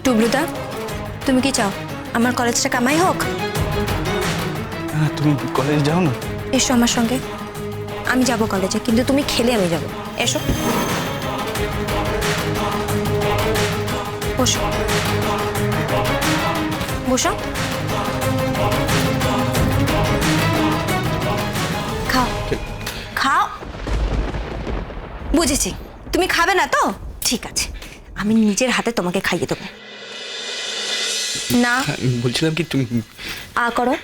টুবলুদা, তুমি কি চাও আমার কলেজটা কামাই হোক? হ্যাঁ, তুমি কলেজ যাও না? এসো আমার সঙ্গে। আমি যাব কলেজে, কিন্তু তুমি খেলে আমি যাব। এসো, বসো বসো, খাও খাও। বুঝেছি, তুমি খাবে না তো? ঠিক আছে, আমি নিজের হাতে তোমাকে খাইয়ে দেবো। না, বলছিলাম কি তুমি করো।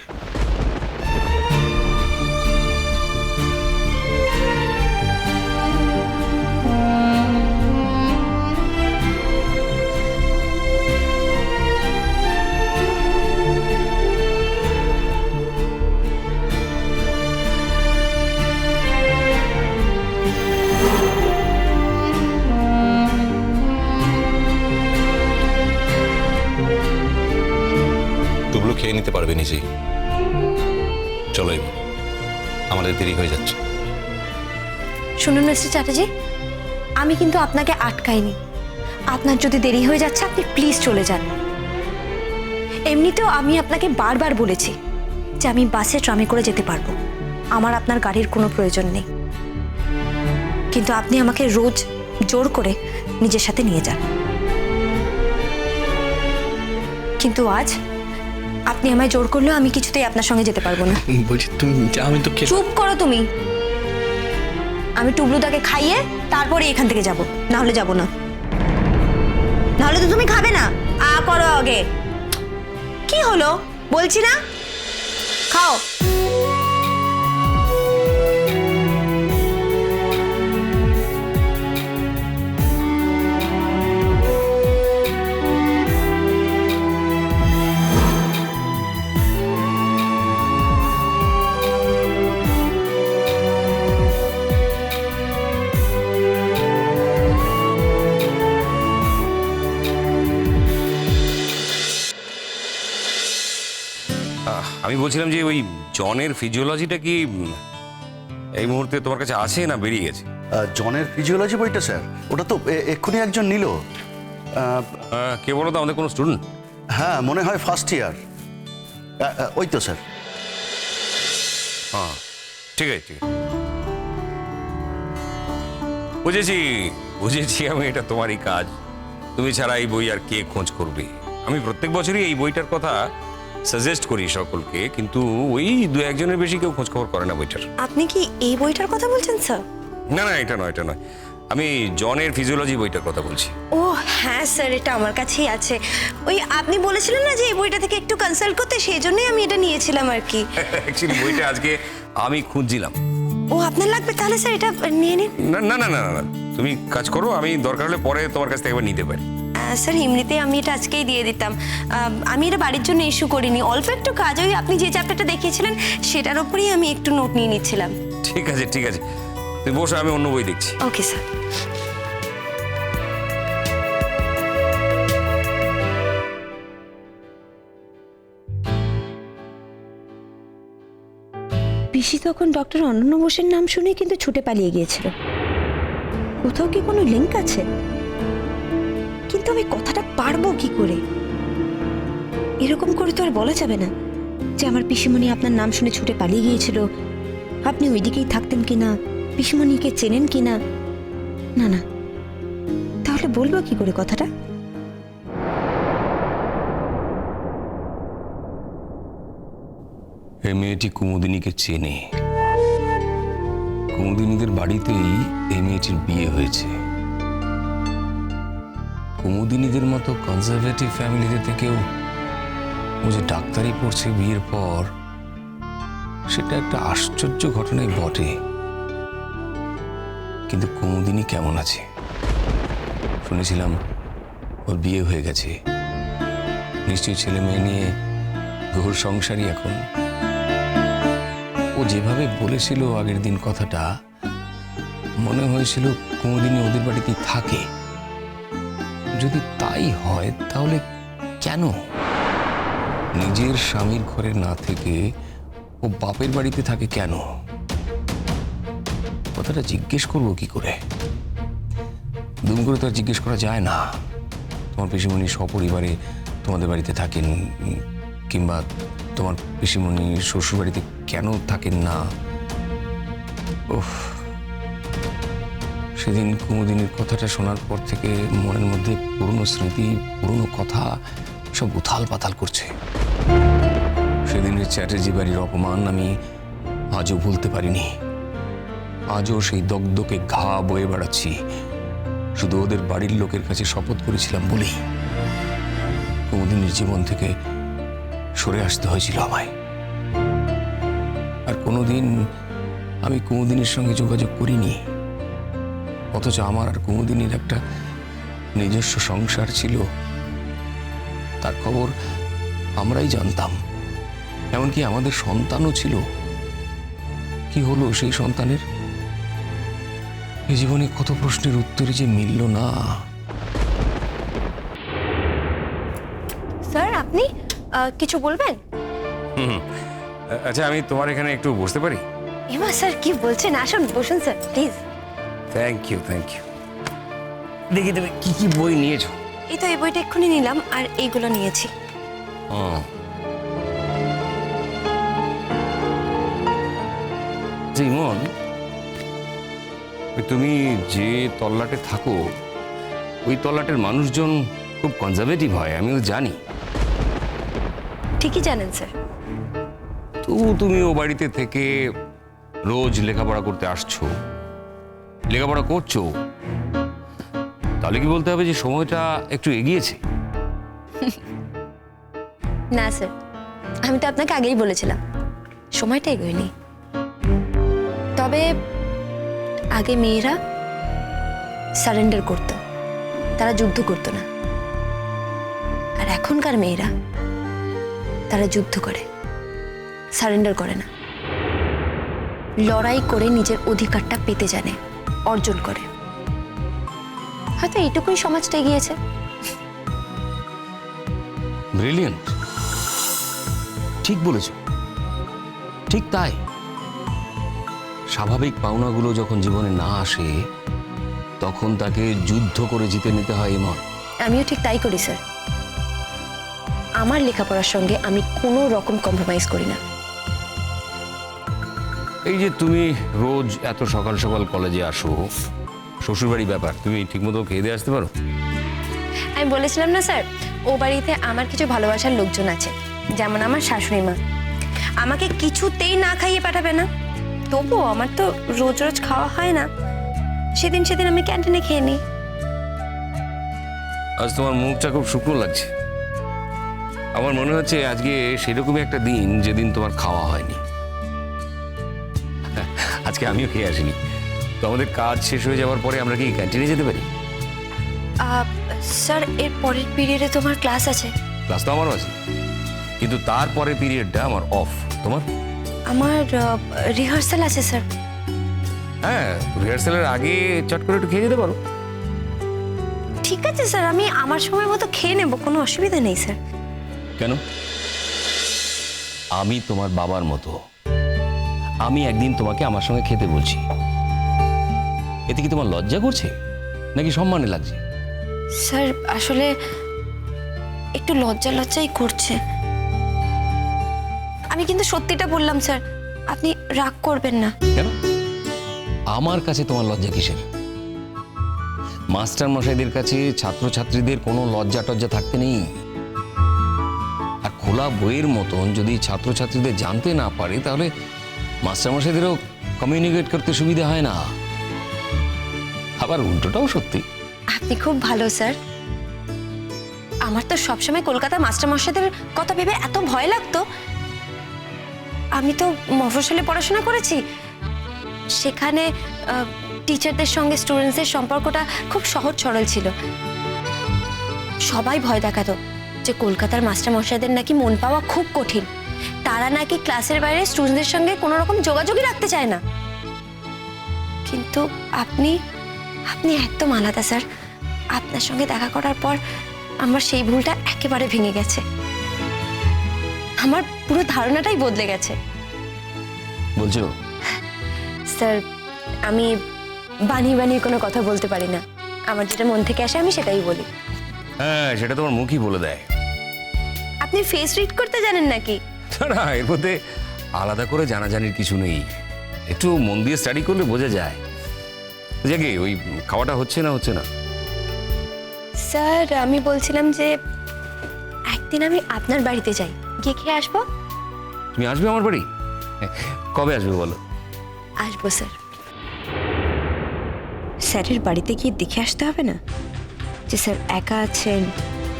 টুবলু খেয়ে নিতে পারবে নিজেই। চলো এবার, আমাদের দেরি হয়ে যাচ্ছে। শুনুন মিস্টার চ্যাটার্জি, আমি কিন্তু আপনাকে আটকাইনি। আপনার যদি দেরি হয়ে যাচ্ছে আপনি প্লিজ চলে যান। এমনিতেও আমি আপনাকে বারবার বলেছি যে আমি বাসে ট্রামে করে যেতে পারবো, আমার আপনার গাড়ির কোনো প্রয়োজন নেই। কিন্তু আপনি আমাকে রোজ জোর করে নিজের সাথে নিয়ে যান। কিন্তু আজ আপনি আমায় জোর করলেও আমি কিছুতেই আপনার সঙ্গে যেতে পারবো না। বলছি তুমি যা, আমি তো চুপ করো তুমি। আমি টুবলুদাকে খাইয়ে তারপরে এখান থেকে যাব, না হলে যাব না। না হলে তো তুমি খাবে না। করো আগে। কি হলো বলছি না, খাও। আমি বলছিলাম যে ওই জনের ফিজিওলজিটা কি এই মুহূর্তে তোমার কাছে আছে না বেরিয়ে গেছে? জনের ফিজিওলজি বইটা স্যার, ওটা তো এক্ষুনি একজন নিল। কে বলো তো, আমাদের কোনো স্টুডেন্ট? হ্যাঁ, মনে হয় ফার্স্ট ইয়ার। ওই তো স্যার। হ্যাঁ, ঠিক আছে ঠিক আছে, বুঝেছি বুঝেছি। আমি, এটা তোমারই কাজ। তুমি ছাড়া এই বই আর কে খোঁজ করবে? আমি প্রত্যেক বছরই এই বইটার কথা সাজেস্ট করি সকলকে, কিন্তু ওই দু একজনের বেশি কেউ খোঁজ খবর করে না বইটার। আপনি কি এই বইটার কথা বলছেন স্যার? না না, এটা নয় এটা নয়, আমি জনের ফিজিওলজি বইটার কথা বলছি। ও হ্যাঁ স্যার, এটা আমার কাছেই আছে। ওই আপনি বলেছিলেন না যে এই বইটা থেকে একটু কনসাল্ট করতে, সেই জন্যই আমি এটা নিয়েছিলাম আর কি। অ্যাকচুয়ালি বইটা আজকে আমি খুঁজছিলাম। ও আপনার লাগবে? তাহলে স্যার এটা নিয়ে নিন। না না না না না, তুমি কাজ করো, আমি দরকার হলে পরে তোমার কাছ থেকে একবার নিতে পারি। স্যার এমনিতে আমি এটা আজকেই দিয়ে দিতাম। আমি এটা বাড়ির জন্য ইস্যু করিনি, অল্প একটু কাজ। ওই আপনি যে চ্যাপ্টারটা দেখিয়েছিলেন সেটার উপরেই আমি একটু নোট নিয়ে নিচ্ছিলাম। ঠিক আছে ঠিক আছে, তুমি বসো, আমি অন্য বই দেখছি। Okay sir. পিসি তখন ডক্টর অনন্য বোসের নাম শুনে কিন্তু ছুটে পালিয়ে গিয়েছিল। কোথাও কি কোনো লিঙ্ক আছে? কিন্তু আমি কথাটা পারবো কি করে? এরকম করে তো আর বলা যাবে না যে আমার পিসিমণি আপনার নাম শুনে ছুটে পালিয়ে গিয়েছিল, আপনি ওইদিকেই থাকতেন কিনা, পিসিমণিকে চেনেন কিনা। না না, তাহলে বলবো কি করে কথাটা? এই মেয়েটি কুমুদিনীকে চেনে। কুমুদিনীদের বাড়িতেই এই মেয়েটির বিয়ে হয়েছে। কুমুদিনীদের মতো কনজারভেটিভ ফ্যামিলিতে থেকেও ও যে ডাক্তারি পড়ছে বিয়ের পর, সেটা একটা আশ্চর্য ঘটনাই বটে। কিন্তু কুমুদিনী কেমন আছে? শুনেছিলাম ওর বিয়ে হয়ে গেছে, নিশ্চয়ই ছেলে মেয়ে নিয়ে ঘোর সংসারই এখন। ও যেভাবে বলেছিল আগের দিন কথাটা, মনে হয়েছিল কুমুদিনী ওদের বাড়িতেই থাকে। যদি তাই হয় তাহলে কেন নিজের স্বামীর ঘরে না থেকে ও বাপের বাড়িতে থাকে কেন? কথাটা জিজ্ঞেস করবো কি করে? দুম করে তো আর জিজ্ঞেস করা যায় না। তোমার পিসিমণি সপরিবারে তোমাদের বাড়িতে থাকেন, কিংবা তোমার পিসিমণি শ্বশুর বাড়িতে কেন থাকেন না। ওহ, সেদিন কুমুদিনীর কথাটা শোনার পর থেকে মনের মধ্যে পুরনো স্মৃতি, পুরনো কথা সব উথাল পাতাল করছে। সেদিনের চ্যাটার্জি বাড়ির অপমান আমি আজও ভুলতে পারিনি। আজও সেই দগদগে ঘা বয়ে বেড়াচ্ছি, শুধু ওদের বাড়ির লোকের কাছে শপথ করেছিলাম বলেই কুমুদিনীর জীবন থেকে সরে আসতে হয়েছিল আমায়। আর কোনোদিন আমি কুমুদিনীর সঙ্গে যোগাযোগ করিনি, অথচ আমার আর কুমুদিনীর একটা নিজস্ব সংসার ছিল, তার খবর আমরাই জানতাম। এমনকি আমাদের সন্তানও ছিল। কি হলো সেই সন্তানের? এই জীবনে কত প্রশ্নের উত্তরে যে মিলল না। স্যার আপনি কিছু বলবেন? আচ্ছা, আমি তোমার এখানে একটু বসতে পারি? এমা স্যার কি বলছেন, আসুন বসুন sir please. Thank you, thank you. দেখি তুমি কি কি বই নিয়েছো? এই তো এই বইটা এক্ষুনি নিলাম আর এইগুলো নিয়েছি। ইমন, তুমি যে তল্লাটে থাকো ওই তল্লাটের মানুষজন খুব কনজারভেটিভ হয়, আমিও জানি। ঠিকই জানেন স্যার। তো তুমি ও বাড়িতে থেকে রোজ লেখাপড়া করতে আসছো, লেখাপড়া করছো, তাহলে কি বলতে হবে যে সময়টা একটু এগিয়েছে? না স্যার, আমি তো আপনাকে আগেই বলেছিলাম সময়টা এগোয়নি। তবে আগে মেয়েরা সারেন্ডার করতো, তারা যুদ্ধ করতো না। আর এখনকার মেয়েরা তারা যুদ্ধ করে, সারেন্ডার করে না। লড়াই করে নিজের অধিকারটা পেতে জানে, অর্জন করে। হয়তো এইটুকুই সমাজটা এগিয়েছে। ব্রিলিয়েন্ট, ঠিক বলেছ, ঠিক তাই। স্বাভাবিক পাওনাগুলো যখন জীবনে না আসে তখন তাকে যুদ্ধ করে জিতে নিতে হয়। ইমন, আমিও ঠিক তাই করি স্যার। আমার লেখাপড়ার সঙ্গে আমি কোনো রকম কম্প্রোমাইজ করি না। এই যে তুমি রোজ এত সকাল সকাল কলেজে আসো, শ্বশুরবাড়ি ব্যাপার, তুমি ঠিকমতো খেয়ে দিয়ে আসতে পারো? আমি বলেছিলাম না স্যার, ও বাড়িতে আমার কিছু ভালোবাসার লোকজন আছে, যেমন আমার শাশুড়ি মা। আমাকে কিছুতেই না খাইয়ে পাঠাবে না। তবুও আমার তো রোজ রোজ খাওয়া হয় না, সেদিন সেদিন আমি ক্যান্টিনে খেয়ে নিই। আজ তোমার মুখটা খুব শুকনো লাগছে। আমার মনে হচ্ছে আজকে সেরকমই একটা দিন যেদিন তোমার খাওয়া হয়নি। আজকে আমিও খেয়ে আসিনি। তো আমাদের কাজ শেষ হয়ে যাওয়ার পরে আমরা কি ক্যান্টিনে যেতে পারি? স্যার এর পরের পিরিয়ডে তোমার ক্লাস আছে। ক্লাস তো আমারও আছে, কিন্তু তারপরে পিরিয়ডটা আমার অফ। তোমার? আমার রিহার্সাল আছে স্যার। হ্যাঁ, রিহার্সালের আগে চট করে একটু খেয়ে যেতে পারো। ঠিক আছে স্যার, আমি আমার সময় মতো খেয়ে নেব, কোনো অসুবিধা নেই স্যার। কেন? আমি তোমার বাবার মতো, আমি একদিন তোমাকে আমার সঙ্গে খেতে বলছি, এতে কি তোমার লজ্জা করছে নাকি সম্মানে লাগছে? স্যার আসলে একটু লজ্জা লজ্জাই করছে। আমি কিন্তু সত্যিটা বললাম স্যার, আপনি রাগ করবেন না। কেন? আমার কাছে তোমার লজ্জা কিসের? মাস্টার মশাইদের কাছে ছাত্রছাত্রীদের কোনো লজ্জা টজ্জা থাকতে নেই। আর খোলা বইয়ের মতন যদি ছাত্রছাত্রীদের জানতে না পারে তাহলে মাস্টার মশাইদেরও কমিউনিকেট করতে সুবিধা হয় না। আবার উল্টোটাও সত্যি। আপনি খুব ভালো স্যার। আমার তো সবসময় কলকাতা মাস্টার মশাইদের কথা ভেবে এত ভয় লাগতো। আমি তো মফস্বলে পড়াশোনা করেছি, সেখানে টিচারদের সঙ্গে স্টুডেন্টসের সম্পর্কটা খুব সহজ সরল ছিল। সবাই ভয় দেখাতো যে কলকাতার মাস্টার মশাইদের নাকি মন পাওয়া খুব কঠিন, তারা নাকি ক্লাসের বাইরে স্টুডেন্টদের সঙ্গে কোনো রকম যোগাযোগই রাখতে চায় না। কিন্তু আপনি আপনি একদম আলাদা স্যার। আপনার সঙ্গে দেখা করার পর আমার সেই ভুলটা একেবারে ভেঙে গেছে। আমার পুরো ধারণাটাই বদলে গেছে। বলছো? স্যার আমি বানিয়ে বানিয়ে কোনো কথা বলতে পারি না, আমার যেটা মন থেকে আসে আমি সেটাই বলি। হ্যাঁ, সেটা তোমার মুখই বলে দেয়। আপনি ফেস রিড করতে জানেন নাকি? না, এর মধ্যে আলাদা করে জানাজানির কিছু নেই, একটু মন দিয়ে স্টাডি করলে বোঝা যায়। জাগে ওই খাওয়াটা হচ্ছে না স্যার আমি বলছিলাম যে একদিন আমি আপনার বাড়িতে যাই, গিয়ে খেয়ে আসবো। তুমি আসবে আমার বাড়ি? কবে আসবে বলো? আসবো স্যার। স্যারের বাড়িতে গিয়ে দেখে আসতে হবে না যে স্যার একা আছেন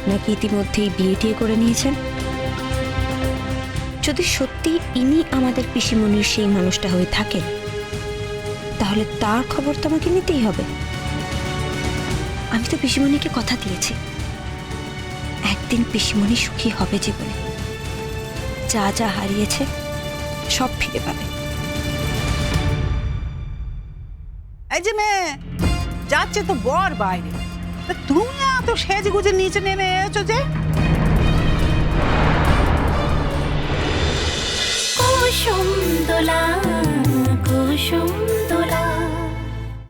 নাকি ইতিমধ্যেই বিয়ে টিয়ে করে নিয়েছেন? যদি সত্যি ইনি আমাদের পিসিমণির সেই মানুষটা হয়ে থাকেন, তাহলে তার খবর তো আমাকে নিতেই হবে। আমি তো পিসিমণিকে কথা দিয়েছি, একদিন পিসিমণি সুখী হবে জীবনে, যা যা হারিয়েছে সব ফিরে পাবে। এই যে মেয়ে যাচ্ছে তো বর বাইরে, তা তুমি এত সেজে গুজে নিচে নেমে এসেছো যে? কুসুম দোলা